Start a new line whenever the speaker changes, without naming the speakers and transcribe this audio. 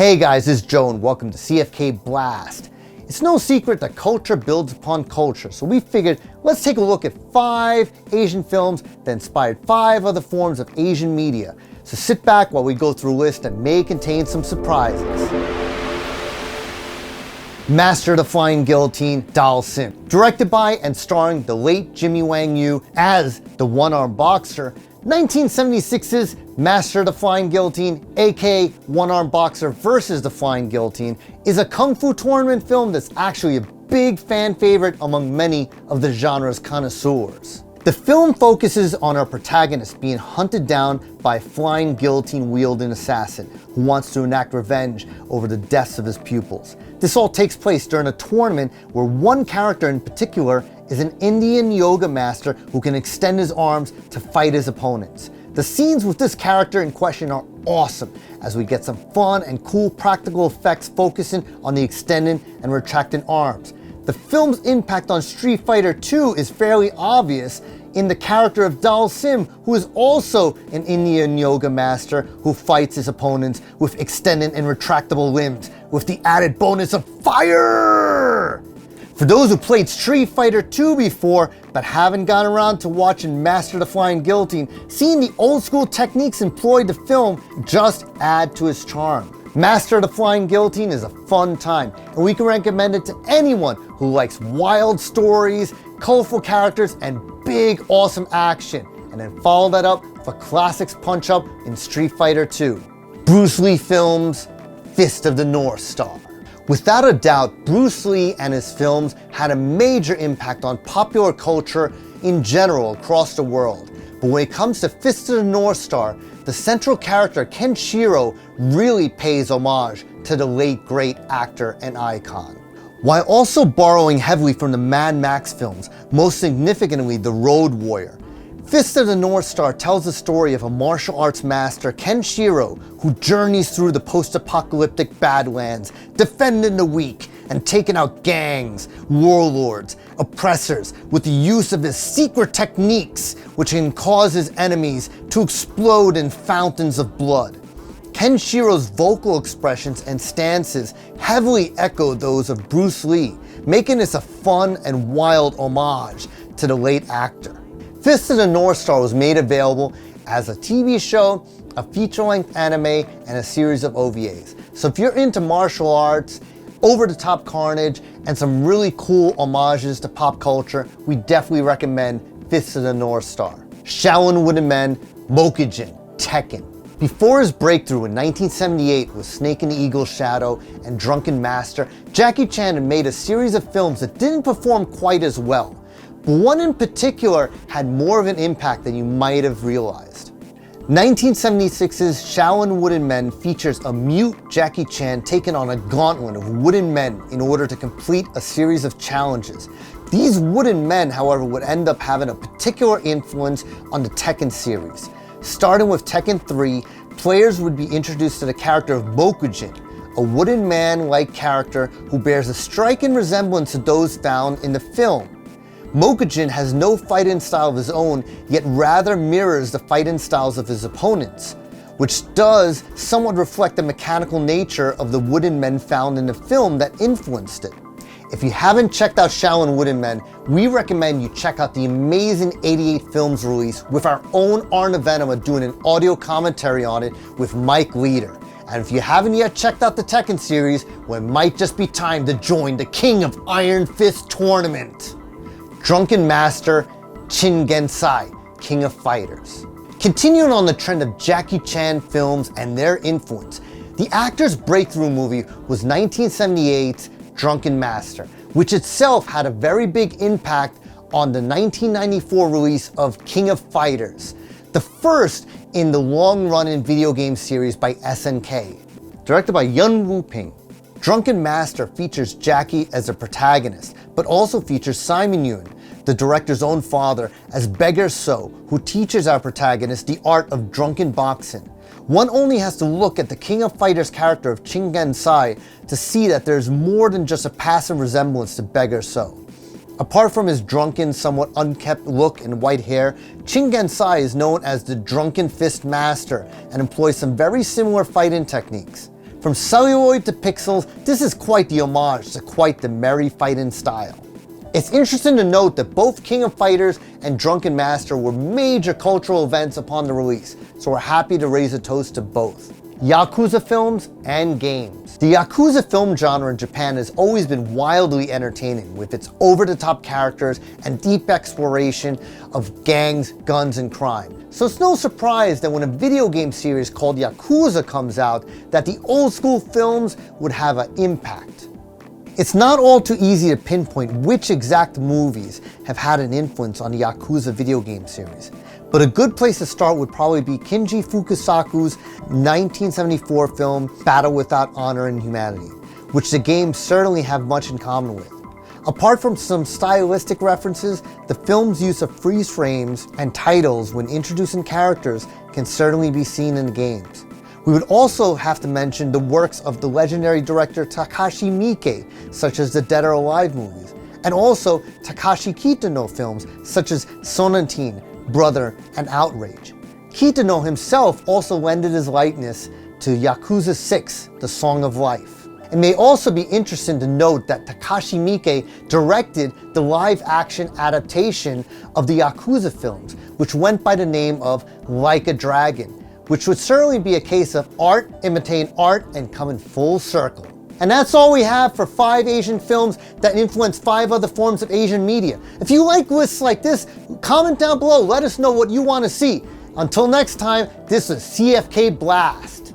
Hey guys, it's Joe and welcome to CFK Blast. It's no secret that culture builds upon culture, so we figured let's take a look at 5 Asian films that inspired 5 other forms of Asian media. So sit back while we go through a list that may contain some surprises. Master of the Flying Guillotine, Dal Sim. Directed by and starring the late Jimmy Wang Yu as the one-armed boxer, 1976's Master of the Flying Guillotine, aka One-Armed Boxer versus the Flying Guillotine, is a kung fu tournament film that's actually a big fan favorite among many of the genre's connoisseurs. The film focuses on our protagonist being hunted down by a flying guillotine-wielding assassin who wants to enact revenge over the deaths of his pupils. This all takes place during a tournament where one character in particular is an Indian yoga master who can extend his arms to fight his opponents. The scenes with this character in question are awesome, as we get some fun and cool practical effects focusing on the extending and retracting arms. The film's impact on Street Fighter II is fairly obvious in the character of Dal Sim, who is also an Indian yoga master who fights his opponents with extended and retractable limbs, with the added bonus of fire! For those who played Street Fighter II before, but haven't gotten around to watching Master of the Flying Guillotine, seeing the old school techniques employed in the film just add to its charm. Master of the Flying Guillotine is a fun time, and we can recommend it to anyone who likes wild stories, colorful characters, and big awesome action. And then follow that up with a classics punch-up in Street Fighter II. Bruce Lee films, Fist of the North Star. Without a doubt, Bruce Lee and his films had a major impact on popular culture in general across the world. But when it comes to Fist of the North Star, the central character Kenshiro really pays homage to the late great actor and icon. While also borrowing heavily from the Mad Max films, most significantly The Road Warrior, Fist of the North Star tells the story of a martial arts master, Kenshiro, who journeys through the post-apocalyptic Badlands, defending the weak and taking out gangs, warlords, oppressors with the use of his secret techniques, which can cause his enemies to explode in fountains of blood. Kenshiro's vocal expressions and stances heavily echo those of Bruce Lee, making this a fun and wild homage to the late actor. Fist of the North Star was made available as a TV show, a feature-length anime, and a series of OVAs. So if you're into martial arts, over-the-top carnage, and some really cool homages to pop culture, we definitely recommend Fist of the North Star. Shaolin Wooden Men, Mokujin, Tekken. Before his breakthrough in 1978 with Snake and the Eagle's Shadow and Drunken Master, Jackie Chan had made a series of films that didn't perform quite as well. But one in particular had more of an impact than you might have realized. 1976's Shaolin Wooden Men features a mute Jackie Chan taking on a gauntlet of wooden men in order to complete a series of challenges. These wooden men, however, would end up having a particular influence on the Tekken series. Starting with Tekken 3, players would be introduced to the character of Mokujin, a wooden man-like character who bears a striking resemblance to those found in the film. Mokujin has no fighting style of his own, yet rather mirrors the fighting styles of his opponents, which does somewhat reflect the mechanical nature of the wooden men found in the film that influenced it. If you haven't checked out Shaolin Wooden Men, we recommend you check out the amazing 88 Films release with our own Arne Venema doing an audio commentary on it with Mike Leader. And if you haven't yet checked out the Tekken series, well, it might just be time to join the King of Iron Fist tournament. Drunken Master, Chingensai, King of Fighters. Continuing on the trend of Jackie Chan films and their influence, the actor's breakthrough movie was 1978's Drunken Master, which itself had a very big impact on the 1994 release of King of Fighters, the first in the long-running video game series by SNK. Directed by Yun Woo-ping, Drunken Master features Jackie as a protagonist, but also features Simon Yun, the director's own father, as Beggar So, who teaches our protagonist the art of drunken boxing. One only has to look at the King of Fighters character of Chingensai to see that there's more than just a passive resemblance to Beggar So. Apart from his drunken, somewhat unkempt look and white hair, Chingensai is known as the Drunken Fist Master and employs some very similar fighting techniques. From celluloid to pixels, this is quite the homage to quite the merry fighting style. It's interesting to note that both King of Fighters and Drunken Master were major cultural events upon the release, so we're happy to raise a toast to both. Yakuza films and games. The Yakuza film genre in Japan has always been wildly entertaining with its over-the-top characters and deep exploration of gangs, guns, and crime. So it's no surprise that when a video game series called Yakuza comes out, that the old school films would have an impact. It's not all too easy to pinpoint which exact movies have had an influence on the Yakuza video game series. But a good place to start would probably be Kinji Fukasaku's 1974 film Battle Without Honor and Humanity, which the games certainly have much in common with. Apart from some stylistic references, the film's use of freeze frames and titles when introducing characters can certainly be seen in the games. We would also have to mention the works of the legendary director Takashi Miike, such as the Dead or Alive movies, and also Takashi Kitano films such as Sonatine, Brother, and Outrage. Kitano himself also lended his likeness to Yakuza 6, The Song of Life. It may also be interesting to note that Takashi Miike directed the live-action adaptation of the Yakuza films, which went by the name of Like a Dragon, which would certainly be a case of art imitating art and coming full circle. And that's all we have for 5 Asian films that influenced 5 other forms of Asian media. If you like lists like this, comment down below, let us know what you want to see. Until next time, this is CFK Blast.